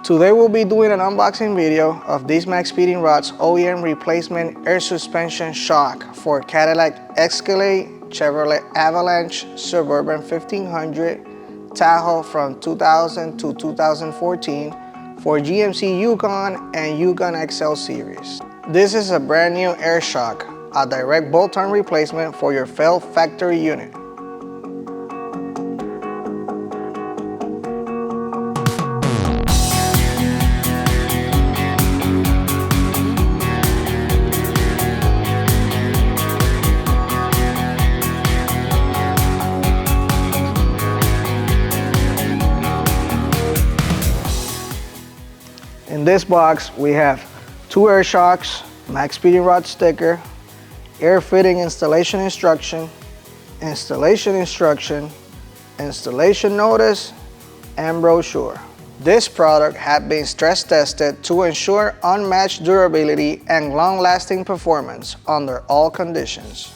Today we'll be doing an unboxing video of this Max Speeding Rod's OEM replacement air suspension shock for Cadillac Escalade, Chevrolet Avalanche, Suburban 1500, Tahoe from 2000 to 2014, for GMC Yukon and Yukon XL series. This is a brand new air shock, a direct bolt-on replacement for your failed factory unit. In this box, we have 2 air shocks, Max Speeding Rod sticker, air fitting installation instruction, installation notice, and brochure. This product has been stress tested to ensure unmatched durability and long-lasting performance under all conditions.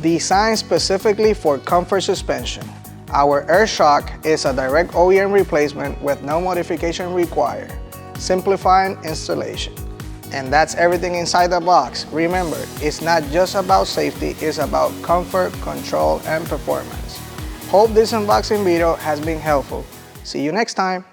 Designed specifically for comfort suspension, our air shock is a direct OEM replacement with no modification required, simplifying installation. And that's everything inside the box. Remember, it's not just about safety, it's about comfort, control, and performance. Hope this unboxing video has been helpful. See you next time.